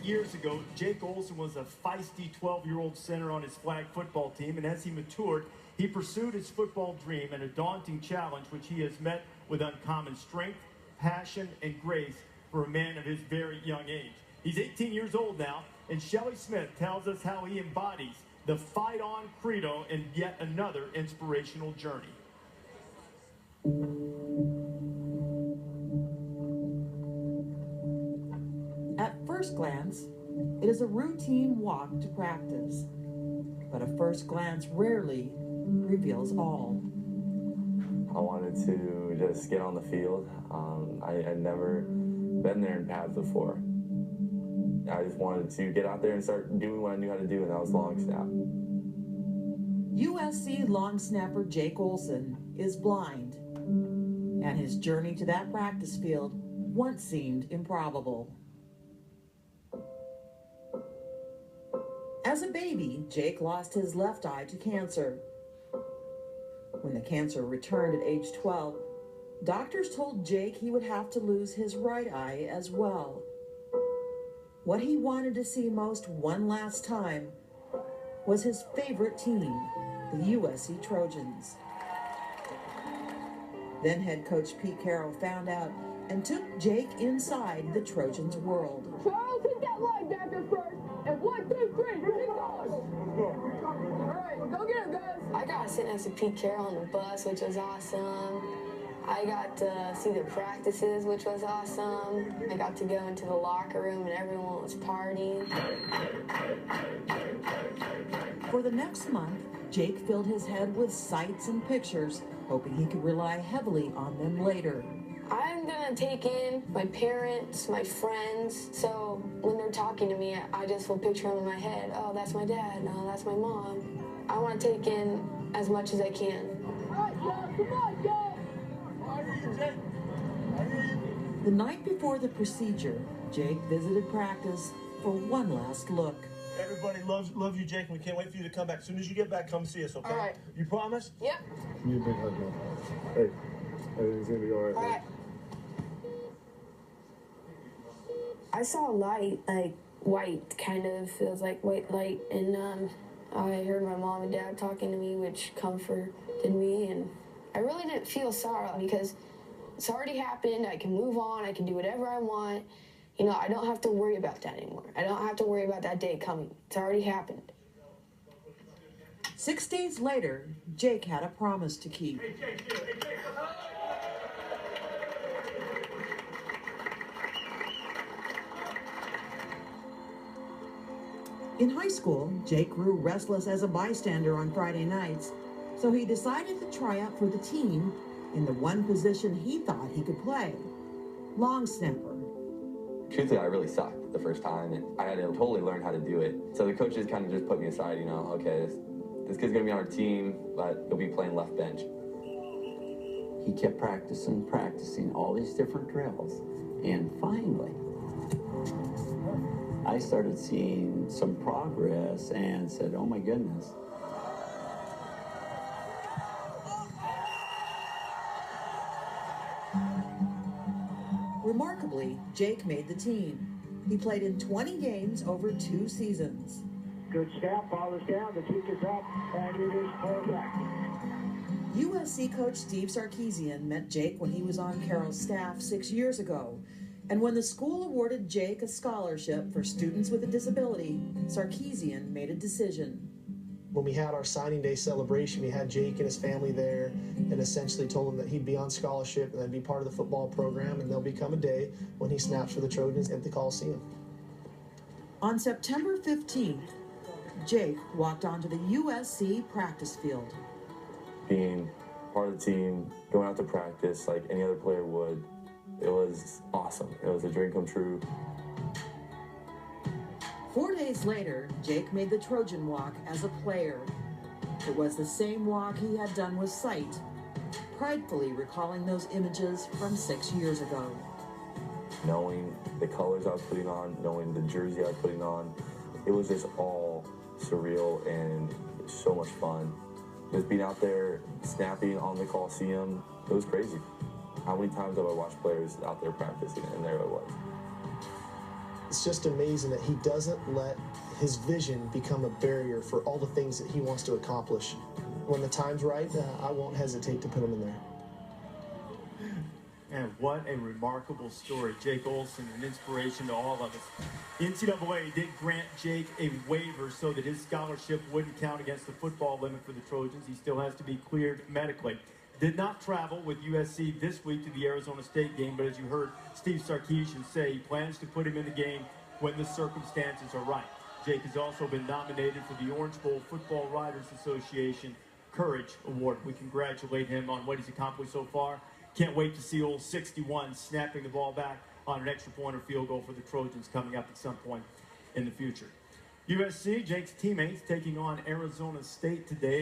years ago, Jake Olsen was a feisty 12-year-old center on his flag football team, and as he matured, he pursued his football dream and a daunting challenge which he has met with uncommon strength, passion, and grace for a man of his very young age. He's 18 years old now, and Shelly Smith tells us how he embodies the fight on credo in yet another inspirational journey. At first glance, it is a routine walk to practice, but a first glance rarely reveals all. I wanted to just get on the field. I'd never been there in pads before. I just wanted to get out there and start doing what I knew how to do, and that was long snap. USC long snapper Jake Olsen is blind, and his journey to that practice field once seemed improbable. As a baby, Jake lost his left eye to cancer. When the cancer returned at age 12, doctors told Jake he would have to lose his right eye as well. What he wanted to see most one last time was his favorite team, the USC Trojans. Then head coach Pete Carroll found out and took Jake inside the Trojans' world. Charles, hit that linebacker first, and 1, 2, 3, here he goes. All right, go get him, guys. I got to sit next to Pete Carroll on the bus, which was awesome. I got to see the practices, which was awesome. I got to go into the locker room and everyone was partying. For the next month, Jake filled his head with sights and pictures, hoping he could rely heavily on them later. I'm going to take in my parents, my friends, so when they're talking to me, I just will picture them in my head. Oh, that's my dad. No, that's my mom. I want to take in as much as I can. All right, y'all, come on, y'all. The night before the procedure, Jake visited practice for one last look. Everybody loves you, Jake, and we can't wait for you to come back. As soon as you get back, come see us, okay? All right. You promise? Yep. You big hug, man. Hey, everything's gonna be all right. All right. I saw a light, like white, kind of feels like white light, and I heard my mom and dad talking to me, which comforted me, and I really didn't feel sorrow because it's already happened. I can move on. I can do whatever I want. You know, I don't have to worry about that anymore. I don't have to worry about that day coming. It's already happened. 6 days later, Jake had a promise to keep. In high school, Jake grew restless as a bystander on Friday nights, so he decided to try out for the team in the one position he thought he could play, long snapper. Truthfully, I really sucked the first time, and I had to totally learn how to do it. So the coaches kind of just put me aside, you know, okay, this kid's going to be on our team, but he'll be playing left bench. He kept practicing all these different drills, and finally, I started seeing some progress and said, oh my goodness. Remarkably, Jake made the team. He played in 20 games over 2 seasons. Good snap, ball is down, the kick is up, and it is perfect. USC coach Steve Sarkisian met Jake when he was on Carroll's staff 6 years ago. And when the school awarded Jake a scholarship for students with a disability, Sarkisian made a decision. When we had our signing day celebration, we had Jake and his family there and essentially told him that he'd be on scholarship and that'd be part of the football program, and there'll become a day when he snaps for the Trojans at the Coliseum. On September 15th, Jake walked onto the USC practice field. Being part of the team, going out to practice like any other player would, it was awesome. It was a dream come true. 4 days later, Jake made the Trojan walk as a player. It was the same walk he had done with sight, pridefully recalling those images from 6 years ago. Knowing the colors I was putting on, knowing the jersey I was putting on, it was just all surreal and so much fun. Just being out there, snapping on the Coliseum, it was crazy. How many times have I watched players out there practicing, and there it was. It's just amazing that he doesn't let his vision become a barrier for all the things that he wants to accomplish. When the time's right, I won't hesitate to put him in there. And what a remarkable story. Jake Olsen, an inspiration to all of us. The NCAA did grant Jake a waiver so that his scholarship wouldn't count against the football limit for the Trojans. He still has to be cleared medically. Did not travel with USC this week to the Arizona State game, but as you heard Steve Sarkisian say, he plans to put him in the game when the circumstances are right. Jake has also been nominated for the Orange Bowl Football Writers Association Courage Award. We congratulate him on what he's accomplished so far. Can't wait to see old 61 snapping the ball back on an extra point or field goal for the Trojans coming up at some point in the future. USC, Jake's teammates taking on Arizona State today.